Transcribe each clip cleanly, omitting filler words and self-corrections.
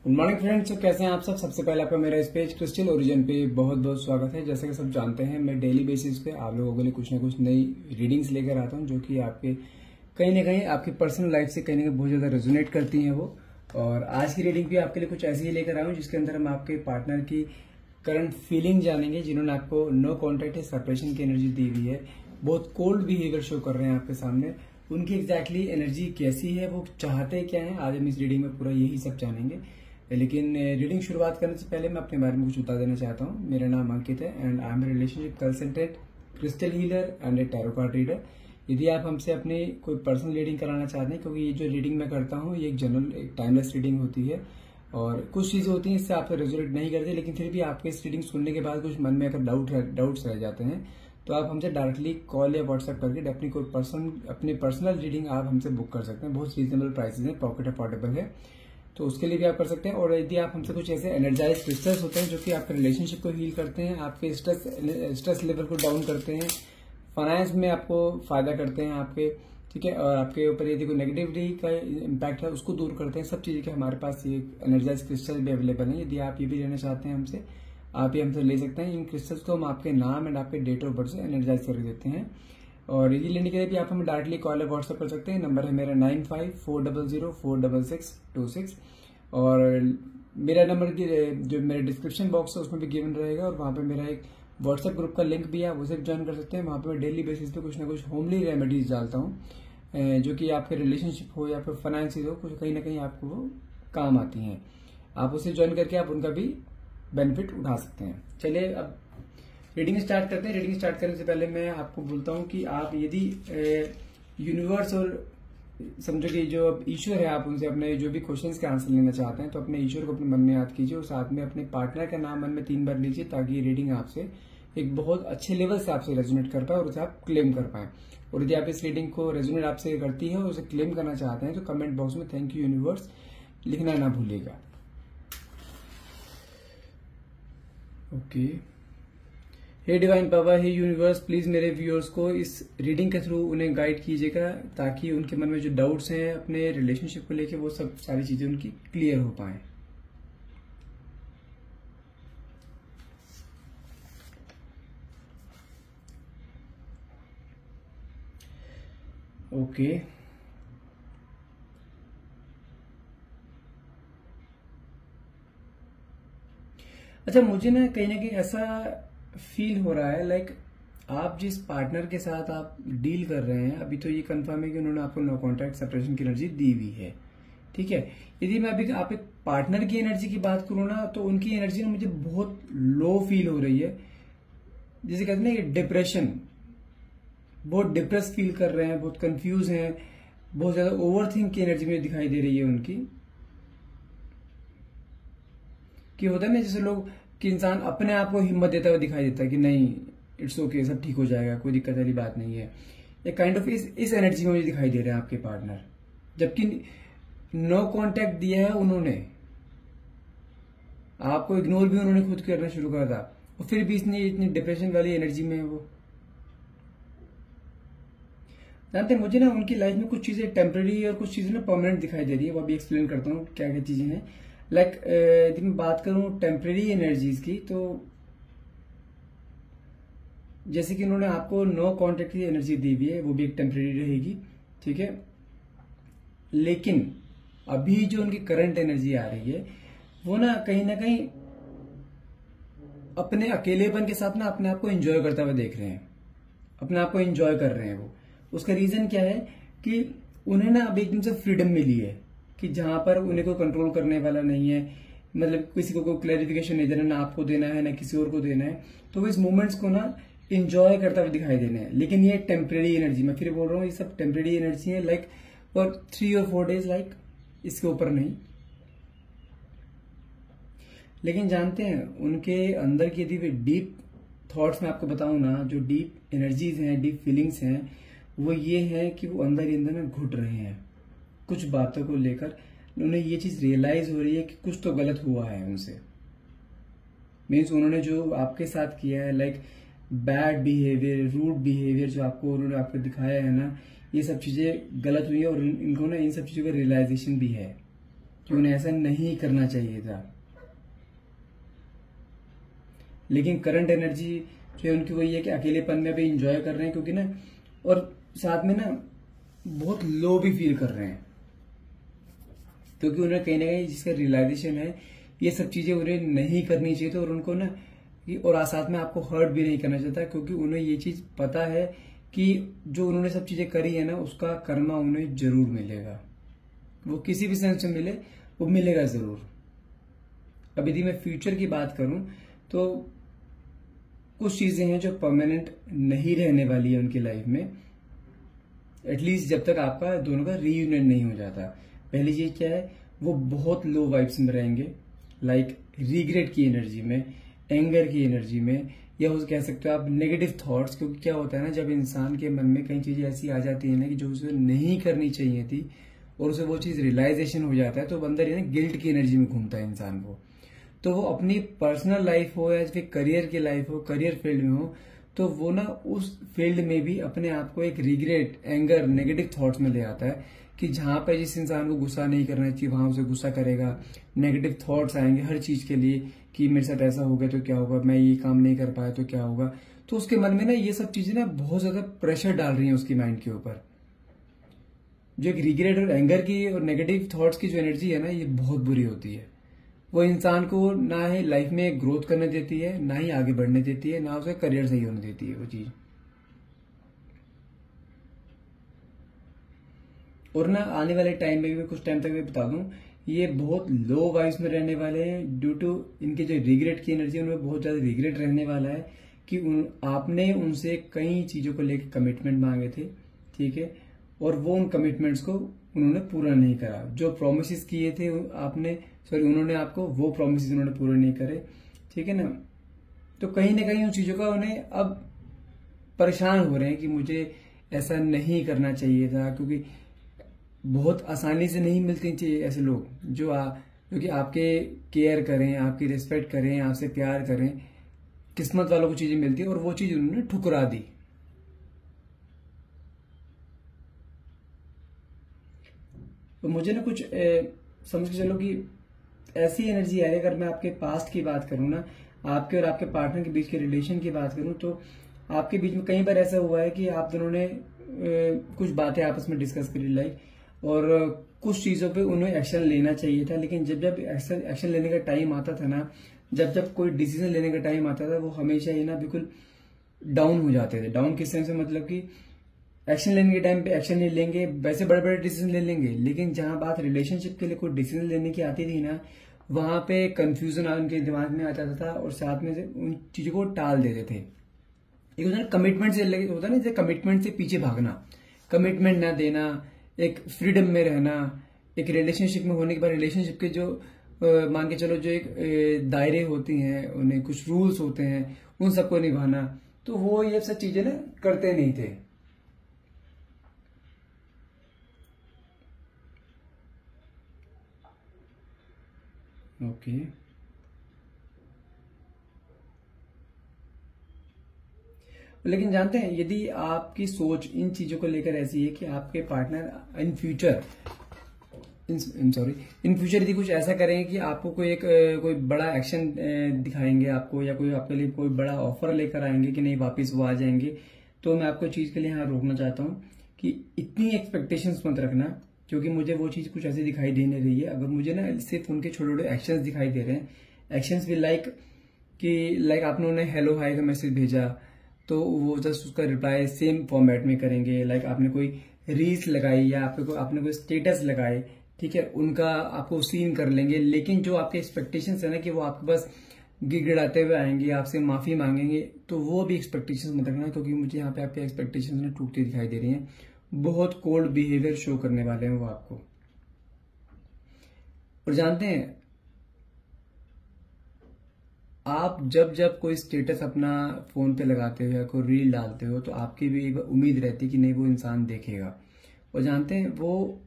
Good morning friends, तो कैसे हैं आप सब। सबसे पहले आपका मेरा इस पेज क्रिस्टल ओरिजिन पे बहुत बहुत स्वागत है। जैसे कि सब जानते हैं, मैं डेली बेसिस पे आप लोगों के लिए कुछ ना कुछ नई रीडिंग्स लेकर आता हूं, जो कि आपके कहीं ना कहीं आपकी पर्सनल लाइफ से कहीं ना कहीं बहुत ज्यादा रेजोनेट करती हैं वो। और आज की रीडिंग भी आपके लिए कुछ ऐसी ही लेकर आया हूं, जिसके अंदर हम आपके पार्टनर की करंट फीलिंग जानेंगे, जिन्होंने आपको नो कॉन्टेक्ट या सेपरेशन की एनर्जी दी हुई है। बहुत कोल्ड बिहेवियर शो कर रहे हैं आपके सामने। उनकी एग्जैक्टली एनर्जी कैसी है, वो चाहते क्या है, आज हम इस रीडिंग में पूरा यही सब जानेंगे। लेकिन रीडिंग शुरुआत करने से पहले मैं अपने बारे में कुछ बता देना चाहता हूँ। मेरा नाम अंकित है and I am a relationship consultant, crystal healer and a tarot card reader. यदि आप हमसे अपनी कोई पर्सनल रीडिंग कराना चाहते हैं, क्योंकि ये जो रीडिंग मैं करता हूँ ये एक जनरल एक टाइमलेस रीडिंग होती है और कुछ चीजें होती हैं इससे आप रेजोनेट नहीं करते, लेकिन फिर भी आपके इस रीडिंग सुनने के बाद कुछ मन में अगर डाउट्स रह जाते हैं तो आप हमसे डायरेक्टली कॉल या व्हाट्सएप करके अपनी पर्सनल रीडिंग आप हमसे बुक कर सकते हैं। बहुत रीजनेबल प्राइसेस हैं, पॉकेट अफोर्डेबल है, तो उसके लिए भी आप कर सकते हैं। और यदि आप हमसे कुछ ऐसे एनर्जाइज क्रिस्टल्स होते हैं जो कि आपके रिलेशनशिप को हील करते हैं, आपके स्ट्रेस लेवल को डाउन करते हैं, फाइनेंस में आपको फायदा करते हैं आपके, ठीक है, और आपके ऊपर यदि कोई नेगेटिविटी का इम्पैक्ट है उसको दूर करते हैं, सब चीजें के हमारे पास ये एनर्जाइज क्रिस्टल भी अवेलेबल है। यदि आप ये भी लेना चाहते हैं हमसे, आप ये हमसे ले सकते हैं। इन क्रिस्टल्स को हम आपके नाम एंड आपके डेट ऑफ बर्थ से एनर्जाइज कर देते हैं। और ये लेने के लिए भी आप हमें डायरेक्टली कॉल या व्हाट्सएप कर सकते हैं। नंबर है मेरा 9540046626 और मेरा नंबर जो मेरे डिस्क्रिप्शन बॉक्स है उसमें भी गिवन रहेगा। और वहाँ पे मेरा एक व्हाट्सएप ग्रुप का लिंक भी है, आप उसे भी ज्वाइन कर सकते हैं। वहाँ पे मैं डेली बेसिस पे कुछ ना कुछ होमली रेमेडीज डालता हूँ, जो कि आपके रिलेशनशिप हो या फिर फाइनेंशियल हो, कुछ कहीं ना कहीं आपको वो काम आती हैं। आप उसे ज्वाइन करके आप उनका भी बेनिफिट उठा सकते हैं। चलिए अब रीडिंग स्टार्ट करते हैं। रीडिंग स्टार्ट करने से पहले मैं आपको बोलता हूँ कि आप यदि यूनिवर्स और समझो कि जो अब ईश्वर है, आप उनसे अपने जो भी क्वेश्चंस के आंसर लेना चाहते हैं तो अपने ईश्वर को अपने मन में याद कीजिए और साथ में अपने पार्टनर का नाम मन में 3 बार लीजिए, ताकि ये रीडिंग आपसे एक बहुत अच्छे लेवल से आपसे रेजोनेट कर पाए और उसे आप क्लेम कर पाए। और यदि आप इस रीडिंग को रेजोनेट आपसे करती है और उसे क्लेम करना चाहते हैं तो कमेंट बॉक्स में थैंक यू यूनिवर्स लिखना ना भूलिएगा। ओके, हे डिवाइन पावर, हे यूनिवर्स, प्लीज मेरे व्यूअर्स को इस रीडिंग के थ्रू उन्हें गाइड कीजिएगा, ताकि उनके मन में जो डाउट्स हैं अपने रिलेशनशिप को लेके वो सब सारी चीजें उनकी क्लियर हो पाए। ओके, अच्छा, मुझे ना कहीं ऐसा फील हो रहा है लाइक आप जिस पार्टनर के साथ आप डील कर रहे हैं, अभी तो ये कंफर्म है कि उन्होंने आपको नो कॉन्टैक्ट सेपरेशन की एनर्जी दी हुई है, ठीक है। यदि मैं अभी आप एक पार्टनर की एनर्जी की बात करूं ना, तो उनकी एनर्जी ना मुझे बहुत लो फील हो रही है। जैसे कहते हैं ना, डिप्रेशन, बहुत डिप्रेस फील कर रहे हैं, बहुत कंफ्यूज हैं, बहुत ज्यादा ओवर थिंक की एनर्जी मुझे दिखाई दे रही है उनकी। कि होता है ना जैसे लोग कि इंसान अपने आप को हिम्मत देता हुआ दिखाई देता है कि नहीं, इट्स ओके, सब ठीक हो जाएगा, कोई दिक्कत वाली बात नहीं है। एक काइंड ऑफ इस एनर्जी में मुझे दिखाई दे रहे हैं आपके पार्टनर, जबकि नो कांटेक्ट दिया है उन्होंने, आपको इग्नोर भी उन्होंने खुद करना शुरू करा था, और फिर भी इतनी डिप्रेशन वाली एनर्जी में है वो। जानते हैं, मुझे ना उनकी लाइफ में कुछ चीजें टेम्पररी और कुछ चीजें ना परमानेंट दिखाई दे रही है। वो अभी एक्सप्लेन करता हूँ क्या क्या चीजें हैं। लाइक यदि मैं बात करूं टेम्परेरी एनर्जीज की, तो जैसे कि उन्होंने आपको नो कॉन्टेक्ट की एनर्जी दी हुई है, वो भी एक टेम्परेरी रहेगी, ठीक है। लेकिन अभी जो उनकी करंट एनर्जी आ रही है वो ना कहीं अपने अकेलेपन के साथ ना अपने आप को एंजॉय करता हुआ देख रहे हैं, अपने आप को एंजॉय कर रहे हैं वो। उसका रीजन क्या है कि उन्हें ना अब एकदम से फ्रीडम मिली है कि जहां पर उन्हें कोई कंट्रोल करने वाला नहीं है, मतलब किसी को कोई क्लैरिफिकेशन नहीं देना, ना आपको देना है ना किसी और को देना है, तो वो इस मोमेंट्स को ना एंजॉय करता हुआ दिखाई देना है। लेकिन ये टेम्परेरी एनर्जी, मैं फिर बोल रहा हूँ, ये सब टेम्परेरी एनर्जी है, लाइक फॉर 3 और 4 डेज, लाइक इसके ऊपर नहीं। लेकिन जानते हैं उनके अंदर की यदि डीप थॉट्स में आपको बताऊं ना, जो डीप एनर्जीज हैं, डीप फीलिंग्स हैं, वो ये है कि वो अंदर ही अंदर में घुट रहे हैं कुछ बातों को लेकर। उन्हें ये चीज रियलाइज हो रही है कि कुछ तो गलत हुआ है उनसे। मीन्स उन्होंने जो आपके साथ किया है, like bad behaviour, rude behaviour जो उन्होंने आपको दिखाया है ना, ये सब चीजें गलत हुई है और इनको ना इन सब चीजों का रियलाइजेशन भी है। कि उन्हें ऐसा नहीं करना चाहिए था, लेकिन करंट एनर्जी जो है उनकी वही है कि अकेलेपन में भी इंजॉय कर रहे हैं, क्योंकि ना और साथ में ना बहुत लो भी फील कर रहे हैं, क्योंकि उन्हें कहीं ना कहीं जिसका रियलाइजेशन है ये सब चीजें उन्हें नहीं करनी चाहिए थी, और उनको ना और साथ में आपको हर्ट भी नहीं करना चाहता, क्योंकि उन्हें ये चीज पता है कि जो उन्होंने सब चीजें करी है ना उसका कर्मा उन्हें जरूर मिलेगा, वो किसी भी सेंस में मिले वो मिलेगा जरूर। अब यदि मैं फ्यूचर की बात करूं तो कुछ चीजें हैं जो परमानेंट नहीं रहने वाली है उनकी लाइफ में, एटलीस्ट जब तक आपका दोनों का रीयूनियन नहीं हो जाता। पहली चीज क्या है, वो बहुत लो वाइब्स में रहेंगे, लाइक रिग्रेट की एनर्जी में, एंगर की एनर्जी में, या हो कह सकते हो आप नेगेटिव थॉट्स। क्योंकि क्या होता है ना, जब इंसान के मन में कई चीजें ऐसी आ जाती है ना कि जो उसे नहीं करनी चाहिए थी और उसे वो चीज रियलाइजेशन हो जाता है, तो अंदर ये ना गिल्ट की एनर्जी में घूमता है इंसान को। तो वो अपनी पर्सनल लाइफ हो या फिर करियर की लाइफ हो, करियर फील्ड में हो, तो वो ना उस फील्ड में भी अपने आप को एक रिग्रेट, एंगर, नेगेटिव थॉट्स में ले आता है कि जहां पर जिस इंसान को गुस्सा नहीं करना चाहिए वहां उसे गुस्सा करेगा, नेगेटिव थॉट्स आएंगे हर चीज के लिए कि मेरे साथ ऐसा हो गया तो क्या होगा, मैं ये काम नहीं कर पाया तो क्या होगा। तो उसके मन में ना ये सब चीजें ना बहुत ज्यादा प्रेशर डाल रही हैं उसकी माइंड के ऊपर। जो एक रिग्रेट और एंगर की और नेगेटिव थॉट्स की जो एनर्जी है ना, ये बहुत बुरी होती है। वो इंसान को ना ही लाइफ में ग्रोथ करने देती है, ना ही आगे बढ़ने देती है, ना उसे करियर सही होने देती है वो चीज। और ना आने वाले टाइम में भी, कुछ टाइम तक मैं बता दूं, ये बहुत लो वाइब्स में रहने वाले हैं ड्यू टू इनके जो रिग्रेट की एनर्जी है उनमें बहुत ज्यादा रिग्रेट रहने वाला है कि आपने उनसे कई चीजों को लेकर कमिटमेंट मांगे थे, ठीक है, और वो उन कमिटमेंट्स को उन्होंने पूरा नहीं करा। जो प्रोमिस किए थे उन्होंने आपको, वो प्रोमिस उन्होंने पूरे नहीं करे, ठीक है ना। तो कहीं ना कहीं उन चीजों का उन्हें अब परेशान हो रहे हैं कि मुझे ऐसा नहीं करना चाहिए था, क्योंकि बहुत आसानी से नहीं मिलते चाहिए ऐसे लोग जो कि आपके केयर करें, आपकी रिस्पेक्ट करें, आपसे प्यार करें। किस्मत वालों को चीजें मिलती है और वो चीज उन्होंने ठुकरा दी। तो मुझे ना कुछ समझ के चलो कि ऐसी एनर्जी है, अगर मैं आपके पास्ट की बात करूं ना, आपके और आपके पार्टनर के बीच के रिलेशन की बात करूं, तो आपके बीच में कई बार ऐसा हुआ है कि आप दोनों ने कुछ बातें आपस में डिस्कस करी, लाइक, और कुछ चीजों पे उन्हें एक्शन लेना चाहिए था, लेकिन जब जब एक्शन लेने का टाइम आता था ना, जब कोई डिसीजन लेने का टाइम आता था, वो हमेशा ही ना बिल्कुल डाउन हो जाते थे। डाउन किस सेंस में, मतलब कि एक्शन लेने के टाइम पे एक्शन नहीं लेंगे, वैसे बड़े बड़े डिसीजन ले लेंगे, लेकिन जहां बात रिलेशनशिप के लिए कोई डिसीजन लेने की आती थी ना, वहां पे कंफ्यूजन उनके दिमाग में आ जाता था और साथ में से उन चीजों को टाल देते थे। एक होता है कमिटमेंट से होता है ना, जैसे कमिटमेंट से पीछे भागना, कमिटमेंट ना देना, एक फ्रीडम में रहना, एक रिलेशनशिप में होने के बाद रिलेशनशिप के जो मान के चलो जो एक दायरे होती हैं, उन्हें कुछ रूल्स होते हैं, उन सबको निभाना, तो वो ये सब चीजें ना करते नहीं थे। ओके, लेकिन जानते हैं, यदि आपकी सोच इन चीजों को लेकर ऐसी है कि आपके पार्टनर इन फ्यूचर यदि कुछ ऐसा करेंगे कि आपको कोई बड़ा एक्शन दिखाएंगे आपको, या कोई आपके लिए कोई बड़ा ऑफर लेकर आएंगे कि नहीं वापस वो आ जाएंगे, तो मैं आपको चीज के लिए यहाँ रोकना चाहता हूँ कि इतनी एक्सपेक्टेशंस मत रखना, क्योंकि मुझे वो चीज कुछ ऐसी दिखाई दे नहीं रही है। अगर मुझे ना सिर्फ उनके छोटे छोटे एक्शंस दिखाई दे रहे हैं, एक्शंस भी लाइक आपने उन्हें हेलो हाय का मैसेज भेजा, तो वो जस्ट उसका रिप्लाई सेम फॉर्मेट में करेंगे, लाइक आपने कोई रील्स लगाई या आपने कोई स्टेटस लगाए, ठीक है, उनका आपको सीन कर लेंगे। लेकिन जो आपके एक्सपेक्टेशंस है ना कि वो आपके पास गिड़गिड़ाते हुए आएंगे, आपसे माफी मांगेंगे, तो वो भी एक्सपेक्टेशंस मत रखना, क्योंकि मुझे यहाँ पे आपके एक्सपेक्टेशंस ना टूटती दिखाई दे रही हैं। बहुत कोल्ड बिहेवियर शो करने वाले हैं वो आपको। और जानते हैं, आप जब कोई स्टेटस अपना फोन पे लगाते हो या कोई रील डालते हो, तो आपकी भी एक उम्मीद रहती है कि नहीं वो इंसान देखेगा। और जानते हैं, वो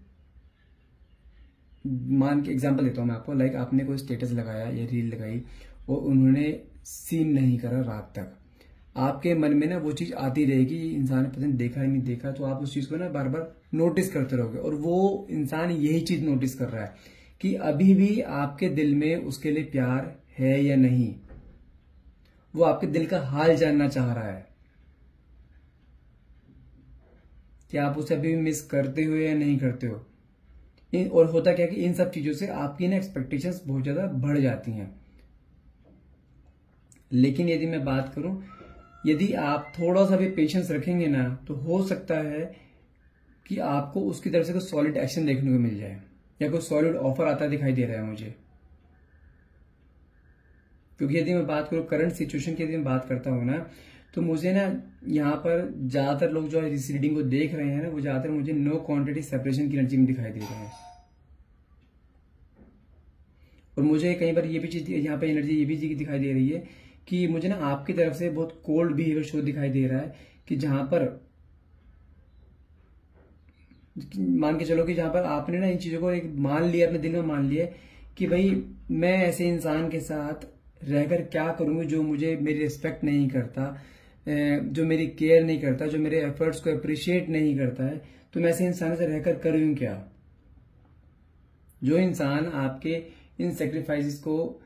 मान के एग्जांपल देता हूं मैं आपको, लाइक आपने कोई स्टेटस लगाया या रील लगाई और उन्होंने सीन नहीं करा रात तक, आपके मन में ना वो चीज आती रहेगी, इंसान ने पता नहीं देखा ही नहीं देखा, तो आप उस चीज को ना बार बार नोटिस करते रहोगे। और वो इंसान यही चीज नोटिस कर रहा है कि अभी भी आपके दिल में उसके लिए प्यार है या नहीं। वो आपके दिल का हाल जानना चाह रहा है कि आप उसे अभी भी मिस करते हो या नहीं करते हो। और होता क्या कि इन सब चीजों से आपकी ना एक्सपेक्टेशंस बहुत ज्यादा बढ़ जाती हैं। लेकिन यदि मैं बात करूं, यदि आप थोड़ा सा भी पेशेंस रखेंगे ना, तो हो सकता है कि आपको उसकी तरफ से कोई सॉलिड एक्शन देखने को मिल जाए या कोई सॉलिड ऑफर आता दिखाई दे रहा है मुझे। क्योंकि यदि मैं बात करूं करंट सिचुएशन की, यदि मैं बात करता हूं ना, तो मुझे ना यहाँ पर ज्यादातर लोग जो इस रीडिंग को देख रहे हैं ना, वो ज्यादातर मुझे नो क्वांटिटी सेपरेशन की एनर्जी में दिखाई दे रहे हैं। और मुझे कई बार ये भी चीज यहाँ पे एनर्जी ये भी दिखाई दे रही है कि मुझे ना आपकी तरफ से बहुत कोल्ड बिहेवियर शो दिखाई दे रहा है, कि जहां पर मान के चलो कि जहां पर आपने ना इन चीजों को एक मान लिया, अपने दिल में मान लिया कि भाई मैं ऐसे इंसान के साथ रहकर क्या करूंगी जो मुझे मेरी रिस्पेक्ट नहीं करता, जो मेरी केयर नहीं करता, जो मेरे एफर्ट्स को अप्रिशिएट नहीं करता है, तो मैं ऐसे इंसान से रहकर करूं क्या। जो इंसान आपके इन सेक्रीफाइसेस को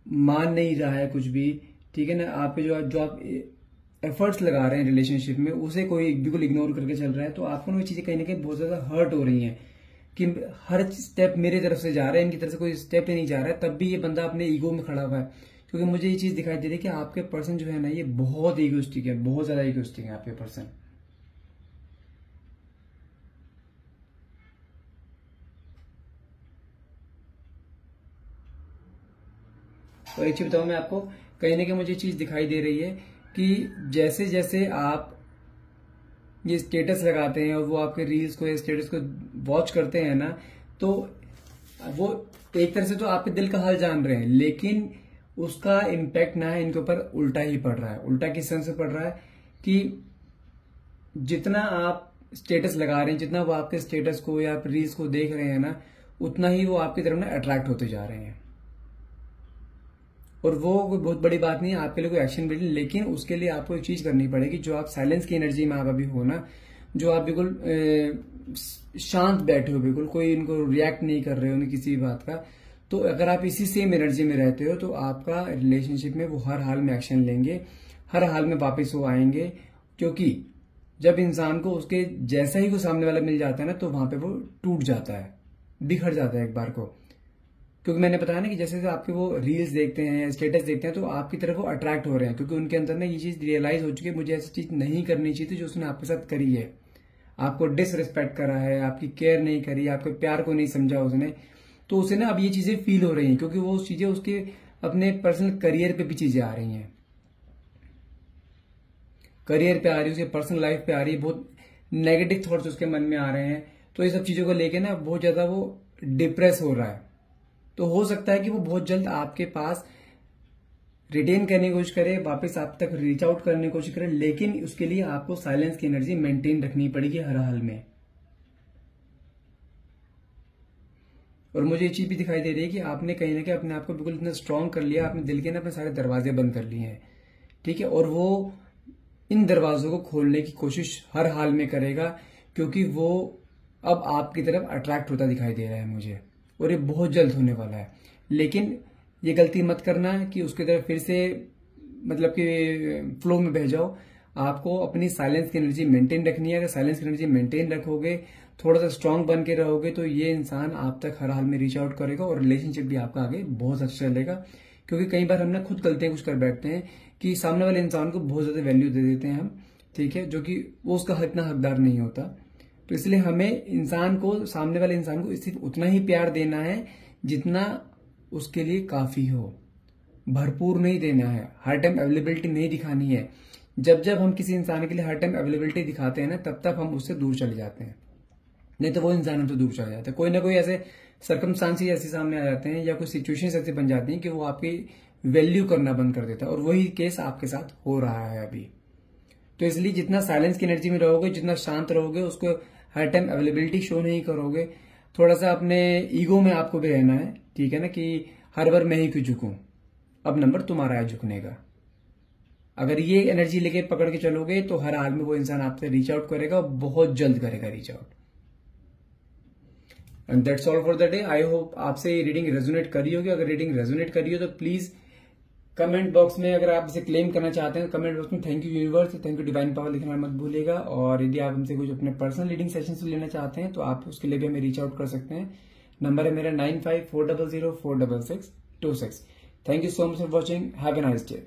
मान नहीं रहा है कुछ भी, ठीक है ना, आपके जो आप एफर्ट्स लगा रहे हैं रिलेशनशिप में, उसे कोई बिल्कुल इग्नोर करके चल रहा है, तो आपको वो चीजें कहीं ना कहीं बहुत ज्यादा हर्ट हो रही हैं कि हर स्टेप मेरे तरफ से जा रहा है, इनकी तरफ से कोई स्टेप ही नहीं जा रहा है, तब भी ये बंदा अपने ईगो में खड़ा हुआ है। क्योंकि मुझे ये चीज दिखाई दे रही है कि आपके पर्सन जो है ना, ये बहुत ईगोइस्टिक है, बहुत ज्यादा ईगोइस्टिक है आपके पर्सन। और एक चीज बताऊं मैं आपको, कहीं ना कहीं मुझे चीज दिखाई दे रही है कि जैसे जैसे आप ये स्टेटस लगाते हैं और वो आपके रील्स को या स्टेटस को वॉच करते हैं ना, तो वो एक तरह से तो आपके दिल का हाल जान रहे हैं, लेकिन उसका इम्पैक्ट ना है इनके ऊपर उल्टा ही पड़ रहा है। उल्टा किस तरह से पड़ रहा है कि जितना आप स्टेटस लगा रहे हैं, जितना वो आपके स्टेटस को या रील्स को देख रहे हैं ना, उतना ही वो आपकी तरफ ना अट्रैक्ट होते जा रहे हैं। और वो कोई बहुत बड़ी बात नहीं है आपके लिए कोई एक्शन भी, लेकिन उसके लिए आपको एक चीज करनी पड़ेगी। जो आप साइलेंस की एनर्जी में आप अभी हो ना, जो आप बिल्कुल शांत बैठे हो, बिल्कुल कोई इनको रिएक्ट नहीं कर रहे हो किसी बात का, तो अगर आप इसी सेम एनर्जी में रहते हो, तो आपका रिलेशनशिप में वो हर हाल में एक्शन लेंगे, हर हाल में वापिस वो आएंगे। क्योंकि जब इंसान को उसके जैसा ही को सामने वाला मिल जाता है ना, तो वहां पे वो टूट जाता है, बिखर जाता है एक बार को। क्योंकि मैंने बताया ना कि जैसे जैसे आपके वो रील्स देखते हैं, स्टेटस देखते हैं, तो आपकी तरफ वो अट्रैक्ट हो रहे हैं, क्योंकि उनके अंदर ना ये चीज रियलाइज हो चुकी है, मुझे ऐसी चीज नहीं करनी चाहिए थी जो उसने आपके साथ करी है। आपको डिसरिस्पेक्ट करा है, आपकी केयर नहीं करी, आपके प्यार को नहीं समझा उसने, तो उसे ना अब ये चीजें फील हो रही हैं, क्योंकि वो चीजें उसके अपने पर्सनल करियर पे भी चीजें आ रही हैं, करियर पे आ रही है, उसके पर्सनल लाइफ पे आ रही है, बहुत नेगेटिव थॉट्स उसके मन में आ रहे हैं। तो ये सब चीजों को लेके ना बहुत ज्यादा वो डिप्रेस हो रहा है। तो हो सकता है कि वो बहुत जल्द आपके पास रिटेन करने की कोशिश करे, वापस आप तक रीच आउट करने की कोशिश करे, लेकिन उसके लिए आपको साइलेंस की एनर्जी मेंटेन रखनी पड़ेगी हर हाल में। और मुझे ये चीज भी दिखाई दे रही है कि आपने कहीं ना कहीं अपने आप को बिल्कुल इतना स्ट्रांग कर लिया, आपने दिल के ना अपने सारे दरवाजे बंद कर लिए हैं, ठीक है। और वो इन दरवाजों को खोलने की कोशिश हर हाल में करेगा, क्योंकि वो अब आपकी तरफ अट्रैक्ट होता दिखाई दे रहा है मुझे, और ये बहुत जल्द होने वाला है। लेकिन ये गलती मत करना कि उसकी तरफ फिर से मतलब कि फ्लो में बह जाओ। आपको अपनी साइलेंस की एनर्जी मेंटेन रखनी है। अगर साइलेंस की एनर्जी मेंटेन रखोगे, थोड़ा सा स्ट्रांग बन के रहोगे, तो ये इंसान आप तक हर हाल में रीच आउट करेगा और रिलेशनशिप भी आपका आगे बहुत अच्छा चलेगा। क्योंकि कई बार हम ना खुद गलतियां कुछ कर बैठते हैं कि सामने वाले इंसान को बहुत ज्यादा वैल्यू दे देते हैं हम, ठीक है, जो कि वो उसका इतना हकदार नहीं होता। तो इसलिए हमें इंसान को, सामने वाले इंसान को सिर्फ उतना ही प्यार देना है जितना उसके लिए काफी हो, भरपूर नहीं देना है, हर टाइम अवेलेबिलिटी नहीं दिखानी है। जब जब हम किसी इंसान के लिए हर टाइम अवेलेबिलिटी दिखाते हैं ना, तब तक हम उससे दूर चले जाते हैं, नहीं तो वो इंसान हमसे दूर चला जाता है। कोई ना कोई ऐसे सर्कमस्टांसेस ऐसे सामने आ जाते हैं या कोई सिचुएशंस ऐसी बन जाती हैं कि वो आपकी वैल्यू करना बंद कर देता है, और वही केस आपके साथ हो रहा है अभी। तो इसलिए जितना साइलेंस की एनर्जी में रहोगे, जितना शांत रहोगे, उसको हर टाइम अवेलेबिलिटी शो नहीं करोगे, थोड़ा सा अपने ईगो में आपको भी रहना है, ठीक है ना, कि हर बार मैं ही क्यों झुकूं, अब नंबर तुम्हारा है झुकने का। अगर ये एनर्जी लेके पकड़ के चलोगे, तो हर हाल में वो इंसान आपसे रीच आउट करेगा, और बहुत जल्द करेगा reach out. And that's all for the day. I hope आपसे ये रीडिंग रेजोनेट करी होगी। अगर रीडिंग रेजोनेट करी हो तो प्लीज कमेंट बॉक्स में, अगर आप इसे क्लेम करना चाहते हैं तो कमेंट बॉक्स में thank you universe, thank you divine power लिखना मत भूलिएगा। और यदि आप हमसे कुछ अपने पर्सनल रीडिंग सेशन लेना चाहते हैं तो आप उसके लिए भी हमें रीच आउट कर सकते हैं। नंबर है मेरा 9540046626। Thank you so much for watching. Have a nice day.